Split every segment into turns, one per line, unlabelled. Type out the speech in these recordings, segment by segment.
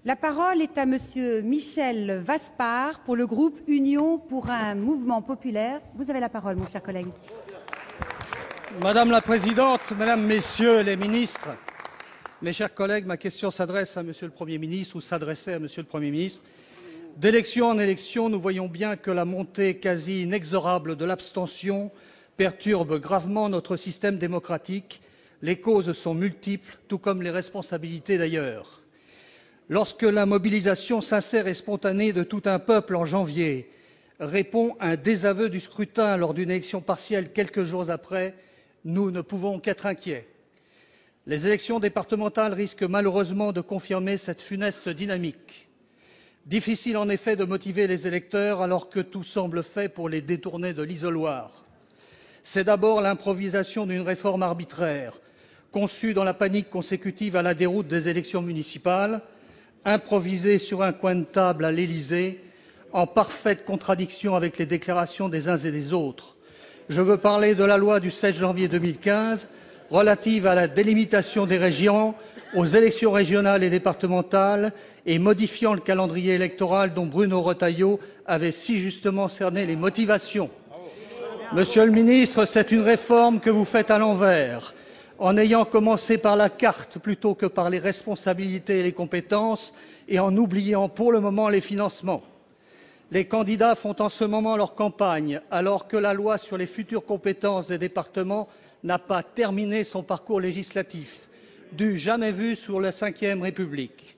La parole est à Monsieur Michel Vaspart pour le groupe Union pour un mouvement populaire. Vous avez la parole, mon cher collègue.
Madame la Présidente, Mesdames, Messieurs les ministres, mes chers collègues, ma question s'adresse à Monsieur le Premier ministre ou s'adressait à Monsieur le Premier ministre. D'élection en élection, nous voyons bien que la montée quasi inexorable de l'abstention perturbe gravement notre système démocratique. Les causes sont multiples, tout comme les responsabilités d'ailleurs. Lorsque la mobilisation sincère et spontanée de tout un peuple en janvier répond à un désaveu du scrutin lors d'une élection partielle quelques jours après, nous ne pouvons qu'être inquiets. Les élections départementales risquent malheureusement de confirmer cette funeste dynamique. Difficile en effet de motiver les électeurs alors que tout semble fait pour les détourner de l'isoloir. C'est d'abord l'improvisation d'une réforme arbitraire, conçue dans la panique consécutive à la déroute des élections municipales, improvisée sur un coin de table à l'Élysée, en parfaite contradiction avec les déclarations des uns et des autres. Je veux parler de la loi du 7 janvier 2015 relative à la délimitation des régions, aux élections régionales et départementales et modifiant le calendrier électoral dont Bruno Retailleau avait si justement cerné les motivations. Monsieur le ministre, c'est une réforme que vous faites à l'envers, en ayant commencé par la carte plutôt que par les responsabilités et les compétences, et en oubliant pour le moment les financements. Les candidats font en ce moment leur campagne, alors que la loi sur les futures compétences des départements n'a pas terminé son parcours législatif, du jamais vu sous la Ve République.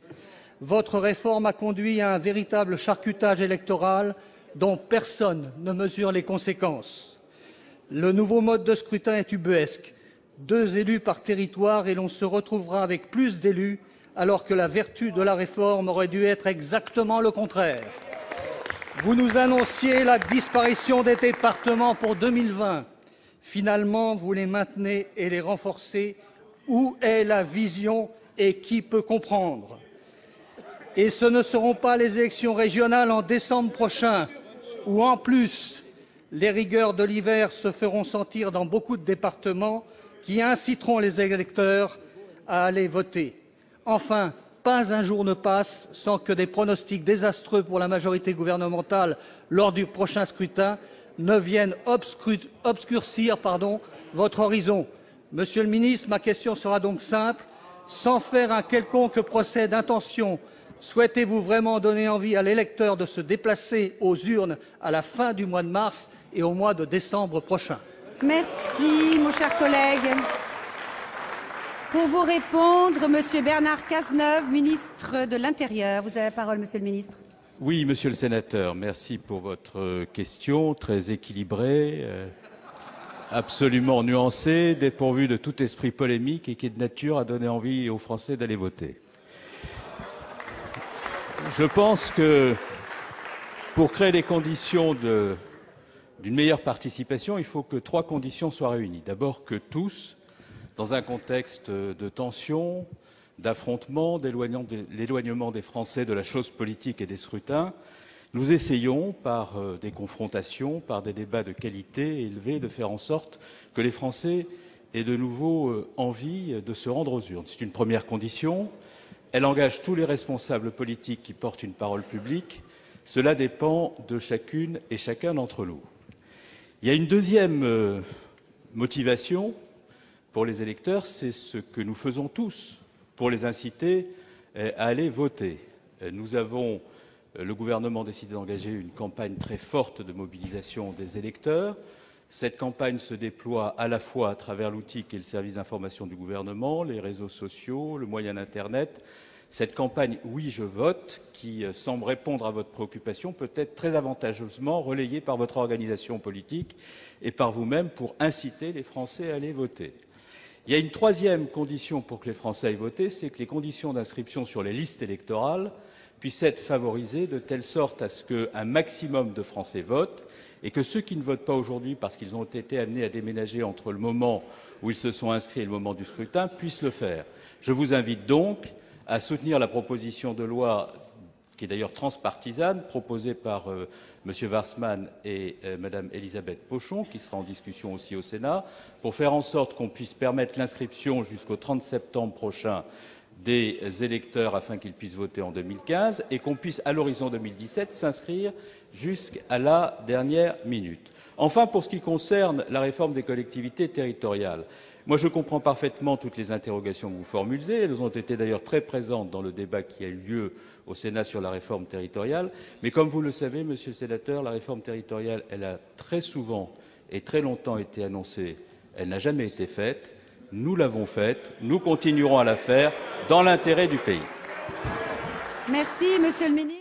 Votre réforme a conduit à un véritable charcutage électoral dont personne ne mesure les conséquences. Le nouveau mode de scrutin est ubuesque. 2 élus par territoire et l'on se retrouvera avec plus d'élus alors que la vertu de la réforme aurait dû être exactement le contraire. Vous nous annonciez la disparition des départements pour 2020. Finalement, vous les maintenez et les renforcez. Où est la vision et qui peut comprendre? Et ce ne seront pas les élections régionales en décembre prochain, où en plus, les rigueurs de l'hiver se feront sentir dans beaucoup de départements, qui inciteront les électeurs à aller voter. Enfin, pas un jour ne passe sans que des pronostics désastreux pour la majorité gouvernementale lors du prochain scrutin ne viennent obscurcir votre horizon. Monsieur le ministre, ma question sera donc simple. Sans faire un quelconque procès d'intention, souhaitez-vous vraiment donner envie à l'électeur de se déplacer aux urnes à la fin du mois de mars et au mois de décembre prochain?
Merci, mon cher collègue. Pour vous répondre, Monsieur Bernard Cazeneuve, ministre de l'Intérieur. Vous avez la parole, Monsieur le ministre.
Oui, Monsieur le sénateur, merci pour votre question très équilibrée, absolument nuancée, dépourvue de tout esprit polémique et qui est de nature à donner envie aux Français d'aller voter. Je pense que pour créer les conditions d'une meilleure participation, il faut que 3 conditions soient réunies. D'abord que tous, dans un contexte de tension, d'affrontement, d'éloignement des Français de la chose politique et des scrutins, nous essayons, par des confrontations, par des débats de qualité élevée, de faire en sorte que les Français aient de nouveau envie de se rendre aux urnes. C'est une première condition. Elle engage tous les responsables politiques qui portent une parole publique. Cela dépend de chacune et chacun d'entre nous. Il y a une deuxième motivation pour les électeurs, c'est ce que nous faisons tous pour les inciter à aller voter. Le gouvernement a décidé d'engager une campagne très forte de mobilisation des électeurs. Cette campagne se déploie à la fois à travers l'outil qu'est le service d'information du gouvernement, les réseaux sociaux, le moyen d'Internet. Cette campagne « Oui, je vote » qui semble répondre à votre préoccupation peut être très avantageusement relayée par votre organisation politique et par vous-même pour inciter les Français à aller voter. Il y a une troisième condition pour que les Français aillent voter, c'est que les conditions d'inscription sur les listes électorales puissent être favorisées de telle sorte à ce qu'un maximum de Français votent et que ceux qui ne votent pas aujourd'hui parce qu'ils ont été amenés à déménager entre le moment où ils se sont inscrits et le moment du scrutin puissent le faire. Je vous invite donc à soutenir la proposition de loi, qui est d'ailleurs transpartisane, proposée par M. Warsmann et Mme Elisabeth Pochon, qui sera en discussion aussi au Sénat, pour faire en sorte qu'on puisse permettre l'inscription jusqu'au 30 septembre prochain des électeurs afin qu'ils puissent voter en 2015 et qu'on puisse, à l'horizon 2017, s'inscrire jusqu'à la dernière minute. Enfin, pour ce qui concerne la réforme des collectivités territoriales, moi je comprends parfaitement toutes les interrogations que vous formulez. Elles ont été d'ailleurs très présentes dans le débat qui a eu lieu au Sénat sur la réforme territoriale. Mais comme vous le savez, monsieur le sénateur, la réforme territoriale, elle a très souvent et très longtemps été annoncée. Elle n'a jamais été faite. Nous l'avons faite. Nous continuerons à la faire dans l'intérêt du pays.
Merci, monsieur le ministre.